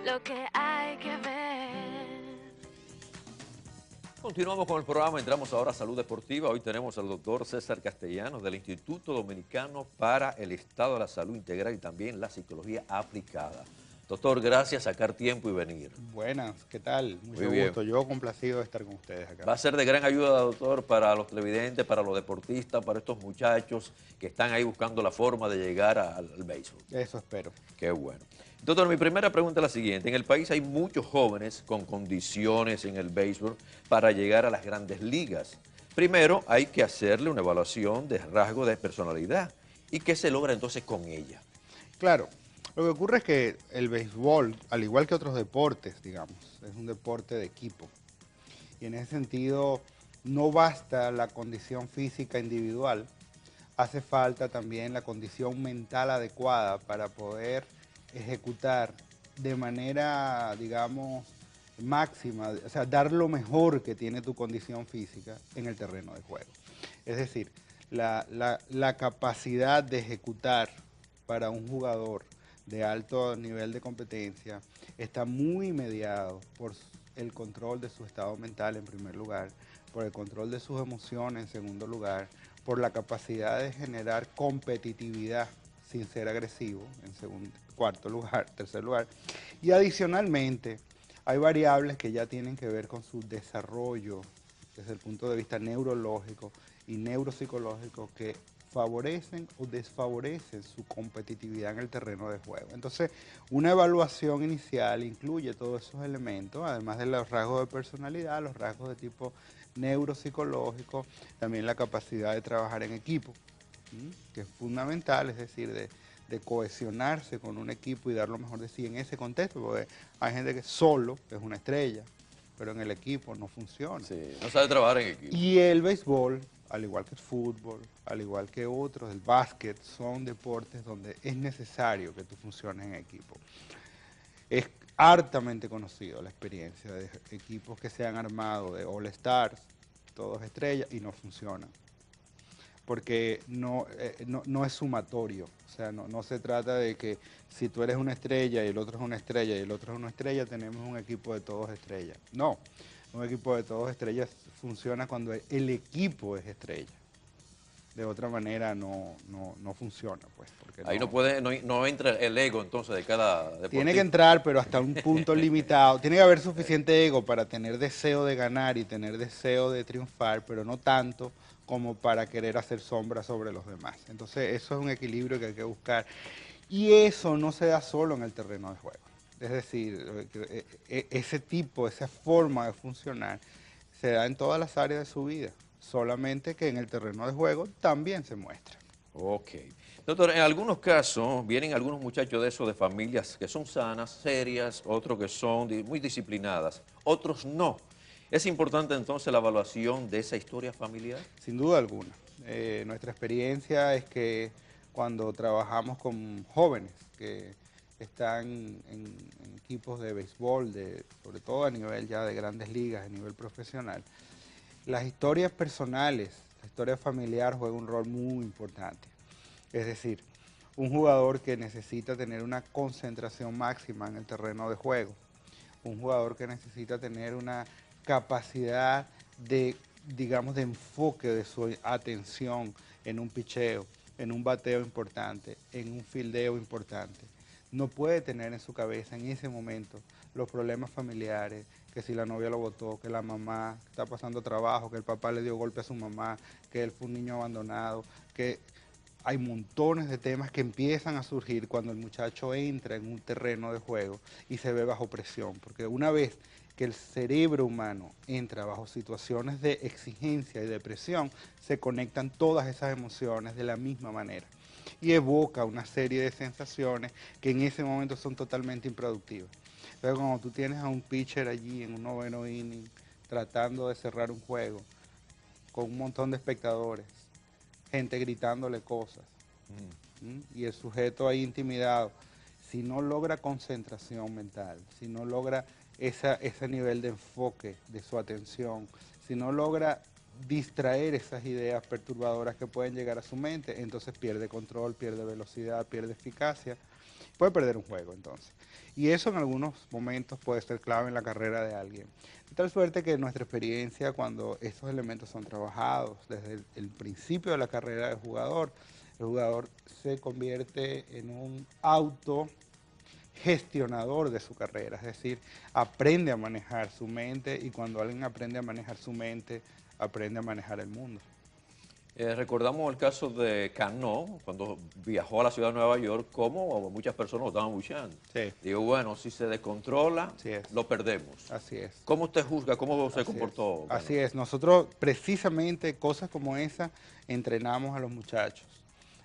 lo que hay que ver. Continuamos con el programa, entramos ahora a Salud Deportiva. Hoy tenemos al doctor César Castellanos del Instituto Dominicano para el Estado de la Salud Integral y también la Psicología Aplicada. Doctor, gracias, sacar tiempo y venir. Buenas, ¿qué tal? Muy Mucho bien. gusto. Yo complacido de estar con ustedes acá. Va a ser de gran ayuda, doctor, para los televidentes, para los deportistas, para estos muchachos que están ahí buscando la forma de llegar al béisbol. Eso espero. Qué bueno. Doctor, mi primera pregunta es la siguiente. En el país hay muchos jóvenes con condiciones en el béisbol para llegar a las grandes ligas. Primero, hay que hacerle una evaluación de rasgos de personalidad. ¿Y qué se logra entonces con ella? Claro, lo que ocurre es que el béisbol, al igual que otros deportes, digamos, es un deporte de equipo. Y en ese sentido, no basta la condición física individual, hace falta también la condición mental adecuada para poder ejecutar de manera, digamos, máxima, o sea, dar lo mejor que tiene tu condición física en el terreno de juego. Es decir, la capacidad de ejecutar para un jugador de alto nivel de competencia está muy mediado por el control de su estado mental en primer lugar, por el control de sus emociones en segundo lugar, por la capacidad de generar competitividad sin ser agresivo en cuarto lugar, tercer lugar. Y adicionalmente, hay variables que ya tienen que ver con su desarrollo desde el punto de vista neurológico y neuropsicológico que favorecen o desfavorecen su competitividad en el terreno de juego. Entonces, una evaluación inicial incluye todos esos elementos, además de los rasgos de personalidad, los rasgos de tipo neuropsicológico, también la capacidad de trabajar en equipo, que es fundamental, es decir, de cohesionarse con un equipo y dar lo mejor de sí en ese contexto, porque hay gente que solo es una estrella, pero en el equipo no funciona. Sí, no sabe trabajar en equipo. Y el béisbol, al igual que el fútbol, al igual que otros, el básquet, son deportes donde es necesario que tú funciones en equipo. Es hartamente conocido la experiencia de equipos que se han armado de All Stars, todos estrellas, y no funcionan. Porque no es sumatorio, o sea, no se trata de que si tú eres una estrella y el otro es una estrella y el otro es una estrella, tenemos un equipo de todos estrellas. No, un equipo de todos estrellas funciona cuando el equipo es estrella. De otra manera no funciona, pues. Porque Ahí no entra el ego entonces de cada deportista. tiene que entrar, pero hasta un punto limitado. Tiene que haber suficiente ego para tener deseo de ganar y tener deseo de triunfar, pero no tanto como para querer hacer sombra sobre los demás. Entonces, eso es un equilibrio que hay que buscar. Y eso no se da solo en el terreno de juego. Es decir, ese tipo, esa forma de funcionar se da en todas las áreas de su vida, solamente que en el terreno de juego también se muestra. Ok. Doctor, en algunos casos vienen algunos muchachos de esos de familias que son sanas, serias, otros que son muy disciplinadas, otros no. ¿Es importante entonces la evaluación de esa historia familiar? Sin duda alguna. Nuestra experiencia es que cuando trabajamos con jóvenes que están en equipos de béisbol, sobre todo a nivel ya de grandes ligas, a nivel profesional, las historias personales, la historia familiar juega un rol muy importante. Es decir, un jugador que necesita tener una concentración máxima en el terreno de juego, un jugador que necesita tener una capacidad de, digamos, de enfoque de su atención en un picheo, en un bateo importante, en un fildeo importante. No puede tener en su cabeza en ese momento los problemas familiares, que si la novia lo botó, que la mamá está pasando trabajo, que el papá le dio golpe a su mamá, que él fue un niño abandonado, que hay montones de temas que empiezan a surgir cuando el muchacho entra en un terreno de juego y se ve bajo presión, porque una vez que el cerebro humano entra bajo situaciones de exigencia y de presión, se conectan todas esas emociones de la misma manera y evoca una serie de sensaciones que en ese momento son totalmente improductivas. Entonces, cuando tú tienes a un pitcher allí en un noveno inning tratando de cerrar un juego con un montón de espectadores, gente gritándole cosas, y el sujeto ahí intimidado, si no logra concentración mental, si no logra ese nivel de enfoque de su atención, si no logra distraer esas ideas perturbadoras que pueden llegar a su mente, entonces pierde control, pierde velocidad, pierde eficacia puede perder un juego entonces. Y eso en algunos momentos puede ser clave en la carrera de alguien. De tal suerte que nuestra experiencia, cuando estos elementos son trabajados desde el principio de la carrera del jugador, el jugador se convierte en un autogestionador de su carrera, es decir, aprende a manejar su mente, y cuando alguien aprende a manejar su mente, aprende a manejar el mundo. Recordamos el caso de Cano, cuando viajó a la ciudad de Nueva York, cómo muchas personas lo estaban bucheando. Sí. Digo, bueno, si se descontrola, Así es. lo perdemos. Así es. ¿Cómo usted juzga? ¿Cómo se Así comportó es. Cano? Así es. Nosotros precisamente cosas como esa entrenamos a los muchachos.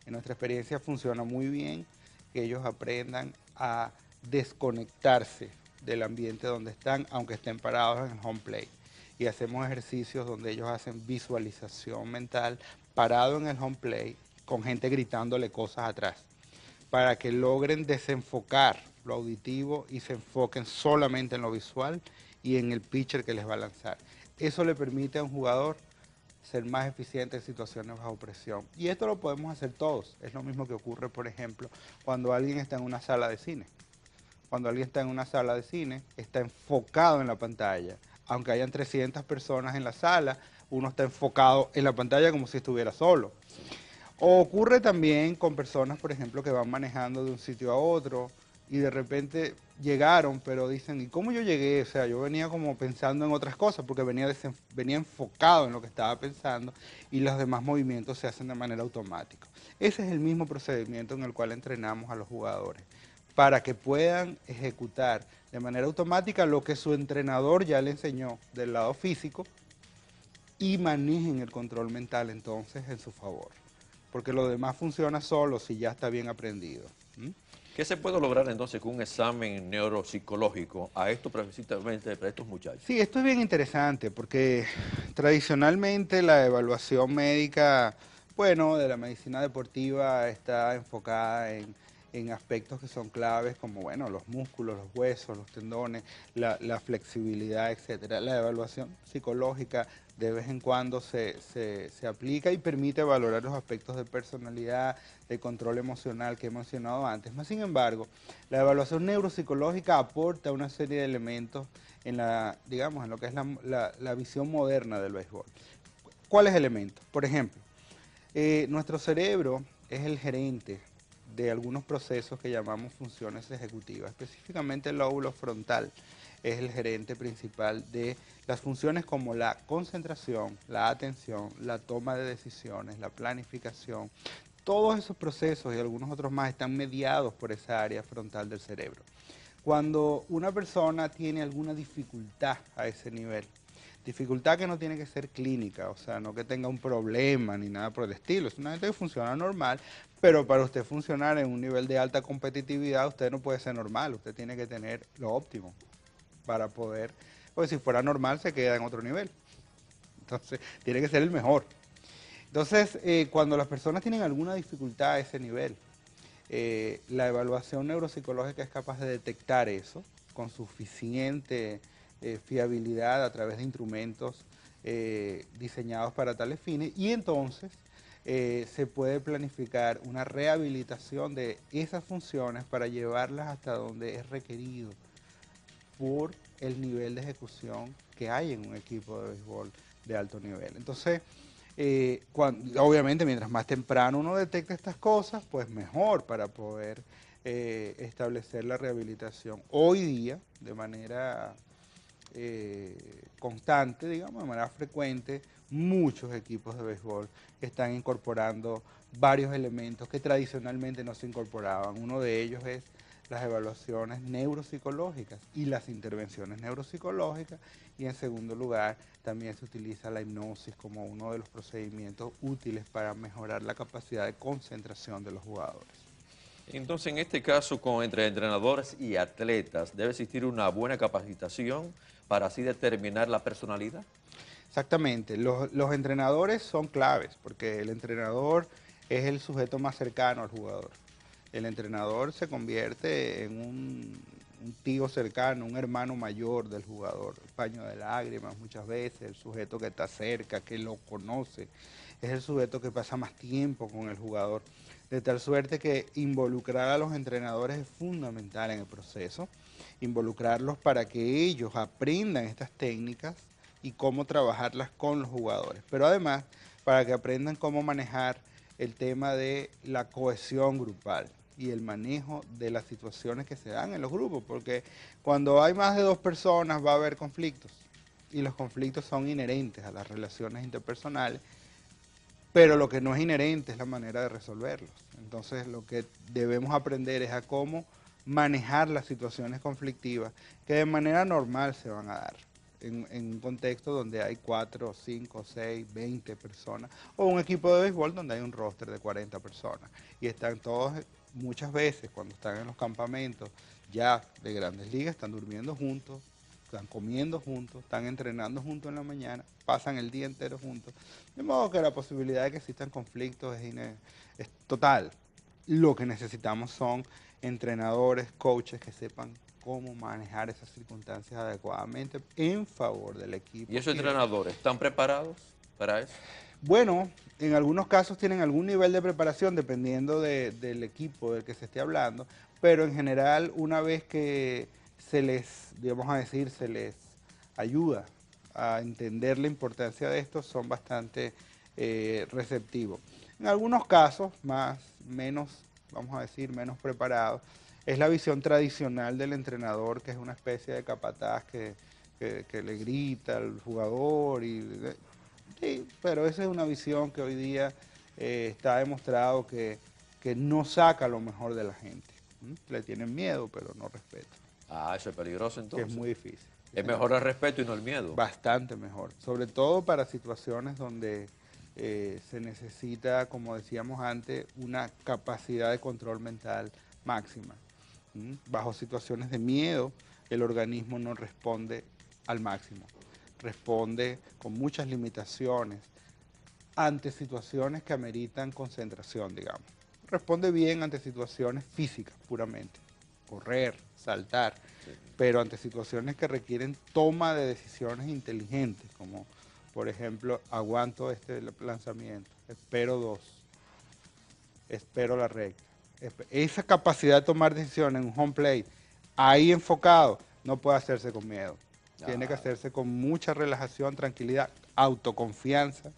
En nuestra experiencia funciona muy bien que ellos aprendan a desconectarse del ambiente donde están, aunque estén parados en el home plate. Y hacemos ejercicios donde ellos hacen visualización mental parado en el home plate con gente gritándole cosas atrás, para que logren desenfocar lo auditivo y se enfoquen solamente en lo visual y en el pitcher que les va a lanzar. Eso le permite a un jugador ser más eficiente en situaciones bajo presión. Y esto lo podemos hacer todos. Es lo mismo que ocurre, por ejemplo, cuando alguien está en una sala de cine. Cuando alguien está en una sala de cine, está enfocado en la pantalla. Aunque hayan 300 personas en la sala, uno está enfocado en la pantalla como si estuviera solo. O ocurre también con personas, por ejemplo, que van manejando de un sitio a otro y de repente llegaron, pero dicen, ¿y cómo yo llegué? O sea, yo venía como pensando en otras cosas porque venía enfocado en lo que estaba pensando, y los demás movimientos se hacen de manera automática. Ese es el mismo procedimiento en el cual entrenamos a los jugadores, para que puedan ejecutar de manera automática lo que su entrenador ya le enseñó del lado físico, y manejen el control mental entonces en su favor, porque lo demás funciona solo si ya está bien aprendido. ¿Qué se puede lograr entonces con un examen neuropsicológico a esto precisamente para estos muchachos? Sí, esto es bien interesante porque tradicionalmente la evaluación médica, bueno, de la medicina deportiva está enfocada en aspectos que son claves como, bueno, los músculos, los huesos, los tendones, la flexibilidad, etcétera. La evaluación psicológica de vez en cuando se aplica y permite valorar los aspectos de personalidad, de control emocional que he mencionado antes. Más sin embargo, la evaluación neuropsicológica aporta una serie de elementos en digamos, en lo que es la visión moderna del béisbol. ¿Cuáles elementos? Por ejemplo, nuestro cerebro es el gerente de algunos procesos que llamamos funciones ejecutivas. Específicamente el lóbulo frontal es el gerente principal de las funciones como la concentración, la atención, la toma de decisiones, la planificación. Todos esos procesos y algunos otros más están mediados por esa área frontal del cerebro. Cuando una persona tiene alguna dificultad a ese nivel, dificultad que no tiene que ser clínica, o sea, no que tenga un problema ni nada por el estilo, es una gente que funciona normal, pero para usted funcionar en un nivel de alta competitividad, usted no puede ser normal, usted tiene que tener lo óptimo para poder, porque si fuera normal se queda en otro nivel, entonces tiene que ser el mejor. Entonces, cuando las personas tienen alguna dificultad a ese nivel, la evaluación neuropsicológica es capaz de detectar eso con suficiente fiabilidad a través de instrumentos diseñados para tales fines, y entonces se puede planificar una rehabilitación de esas funciones para llevarlas hasta donde es requerido por el nivel de ejecución que hay en un equipo de béisbol de alto nivel. Entonces, obviamente, mientras más temprano uno detecta estas cosas, pues mejor para poder establecer la rehabilitación. Hoy día, de manera constante, digamos, de manera frecuente, muchos equipos de béisbol están incorporando varios elementos que tradicionalmente no se incorporaban. Uno de ellos es las evaluaciones neuropsicológicas y las intervenciones neuropsicológicas, y en segundo lugar también se utiliza la hipnosis como uno de los procedimientos útiles para mejorar la capacidad de concentración de los jugadores. Entonces, en este caso, entre entrenadores y atletas, ¿debe existir una buena capacitación para así determinar la personalidad? Exactamente, los entrenadores son claves porque el entrenador es el sujeto más cercano al jugador. El entrenador se convierte en un tío cercano, un hermano mayor del jugador, el paño de lágrimas muchas veces, el sujeto que está cerca, que lo conoce, es el sujeto que pasa más tiempo con el jugador. de tal suerte que involucrar a los entrenadores es fundamental en el proceso, involucrarlos para que ellos aprendan estas técnicas y cómo trabajarlas con los jugadores, pero además para que aprendan cómo manejar el tema de la cohesión grupal y el manejo de las situaciones que se dan en los grupos, porque cuando hay más de 2 personas va a haber conflictos, y los conflictos son inherentes a las relaciones interpersonales, pero lo que no es inherente es la manera de resolverlos. Entonces lo que debemos aprender es a cómo manejar las situaciones conflictivas que de manera normal se van a dar en un contexto donde hay 4, 5, 6, 20 personas, o un equipo de béisbol donde hay un roster de 40 personas, y están todos, muchas veces cuando están en los campamentos ya de grandes ligas, están durmiendo juntos, están comiendo juntos, están entrenando juntos en la mañana, pasan el día entero juntos, de modo que la posibilidad de que existan conflictos es total. Lo que necesitamos son entrenadores, coaches que sepan cómo manejar esas circunstancias adecuadamente en favor del equipo. ¿Y esos entrenadores están preparados para eso? Bueno, en algunos casos tienen algún nivel de preparación dependiendo del equipo del que se esté hablando, pero en general una vez que se les, digamos a decir, se les ayuda a entender la importancia de esto, son bastante receptivos. En algunos casos, menos, vamos a decir, menos preparados, es la visión tradicional del entrenador, que es una especie de capataz que le grita al jugador. Sí, pero esa es una visión que hoy día está demostrado que no saca lo mejor de la gente. Le tienen miedo, pero no respeto. Ah, eso es peligroso Que entonces. es muy difícil. Es mejor el respeto y no el miedo. Bastante mejor, sobre todo para situaciones donde se necesita, como decíamos antes, una capacidad de control mental máxima. Bajo situaciones de miedo, el organismo no responde al máximo, responde con muchas limitaciones ante situaciones que ameritan concentración, digamos. Responde bien ante situaciones físicas puramente, correr, saltar, pero ante situaciones que requieren toma de decisiones inteligentes, como por ejemplo, aguanto este lanzamiento, espero 2, espero la recta. Esa capacidad de tomar decisiones en un home plate, ahí enfocado, no puede hacerse con miedo. Tiene que hacerse con mucha relajación, tranquilidad, autoconfianza,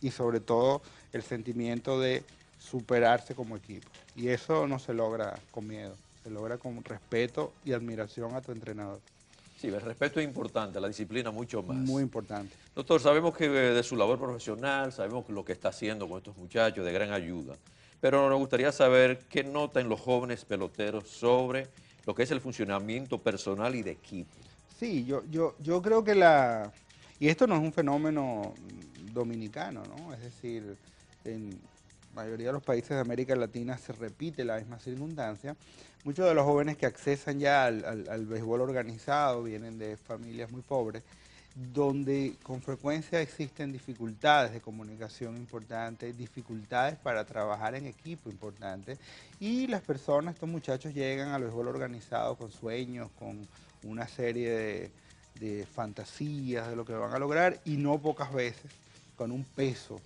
y sobre todo el sentimiento de superarse como equipo. Y eso no se logra con miedo, se logra con respeto y admiración a tu entrenador. Sí, el respeto es importante, la disciplina mucho más. Muy importante. Doctor, sabemos que de su labor profesional, sabemos lo que está haciendo con estos muchachos, de gran ayuda, pero nos gustaría saber qué notan los jóvenes peloteros sobre lo que es el funcionamiento personal y de equipo. Sí, yo creo que y esto no es un fenómeno dominicano, ¿no? Es decir, en la mayoría de los países de América Latina se repite la misma circunstancia. Muchos de los jóvenes que accesan ya al béisbol organizado vienen de familias muy pobres, donde con frecuencia existen dificultades de comunicación importantes, dificultades para trabajar en equipo importantes, y las personas, estos muchachos llegan al béisbol organizado con sueños, con una serie de fantasías de lo que van a lograr, y no pocas veces con un peso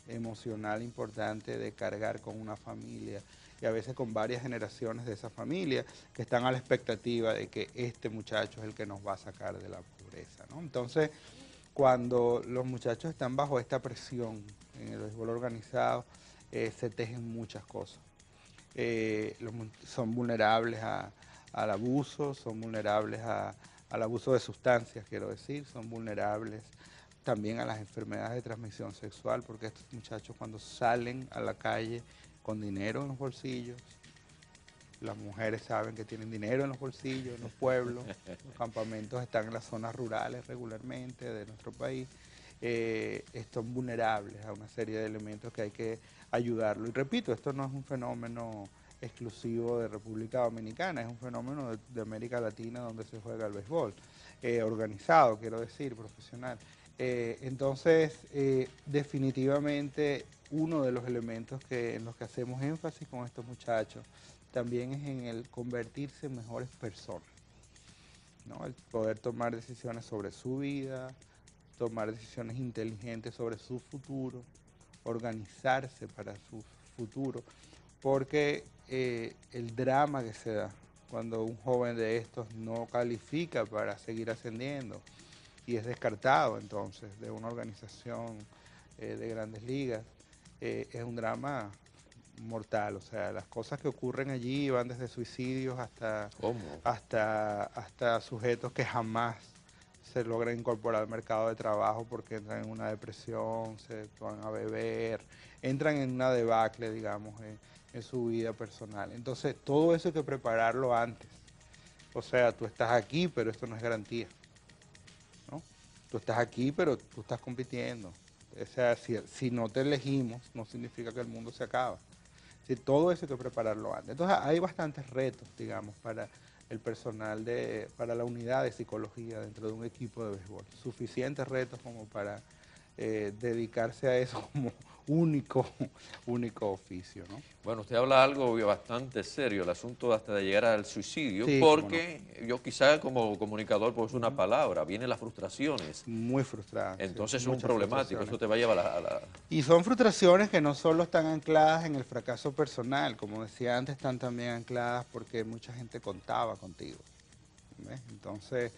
emocional importante de cargar con una familia, y a veces con varias generaciones de esa familia que están a la expectativa de que este muchacho es el que nos va a sacar de la pobreza, ¿no? Entonces, cuando los muchachos están bajo esta presión en el béisbol organizado, se tejen muchas cosas. Son vulnerables al abuso, son vulnerables al abuso de sustancias, quiero decir, son vulnerables también a las enfermedades de transmisión sexual, porque estos muchachos cuando salen a la calle con dinero en los bolsillos, las mujeres saben que tienen dinero en los bolsillos, en los pueblos, los campamentos están en las zonas rurales regularmente de nuestro país, están vulnerables a una serie de elementos que hay que ayudarlo. Y repito, esto no es un fenómeno exclusivo de República Dominicana, es un fenómeno de América Latina donde se juega el béisbol, organizado, quiero decir, profesional. Entonces, definitivamente uno de los elementos en los que hacemos énfasis con estos muchachos también es en el convertirse en mejores personas, ¿no? El poder tomar decisiones sobre su vida, tomar decisiones inteligentes sobre su futuro, organizarse para su futuro, porque el drama que se da cuando un joven de estos no califica para seguir ascendiendo y es descartado entonces de una organización de grandes ligas, es un drama mortal. O sea, las cosas que ocurren allí van desde suicidios ¿Cómo? hasta sujetos que jamás se logran incorporar al mercado de trabajo porque entran en una depresión, se van a beber, entran en una debacle, digamos, en su vida personal. Entonces, todo eso hay que prepararlo antes. O sea, tú estás aquí, pero esto no es garantía, ¿no? Tú estás aquí, pero tú estás compitiendo. O sea, si no te elegimos, no significa que el mundo se acaba. Sí, todo eso hay que prepararlo antes. Entonces hay bastantes retos, digamos, para el personal, para la unidad de psicología dentro de un equipo de béisbol. Suficientes retos como para dedicarse a eso como único oficio, ¿no? Bueno, usted habla algo bastante serio, el asunto hasta de llegar al suicidio, Sí, cómo no. porque yo quizá como comunicador, pues una palabra, vienen las frustraciones. Muy frustrante. Entonces es un Muchas problemático, frustraciones. eso te va a llevar a la... Y son frustraciones que no solo están ancladas en el fracaso personal, como decía antes, están también ancladas porque mucha gente contaba contigo. ¿Ves? Entonces,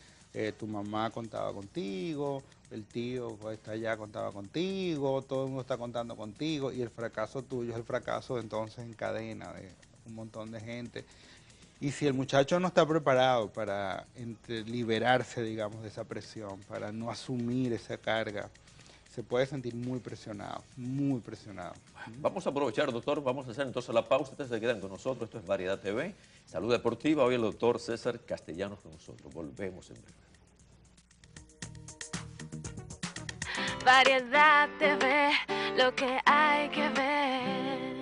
tu mamá contaba contigo, el tío pues, está allá contaba contigo, todo el mundo está contando contigo y el fracaso tuyo es el fracaso entonces en cadena de un montón de gente. Y si el muchacho no está preparado para liberarse, digamos, de esa presión, para no asumir esa carga, se puede sentir muy presionado, muy presionado. Vamos a aprovechar, doctor, vamos a hacer entonces la pausa, ustedes se quedan con nosotros, esto es Variedad TV, Salud Deportiva, hoy el doctor César Castellanos con nosotros, volvemos en breve. Variedad TV, lo que hay que ver.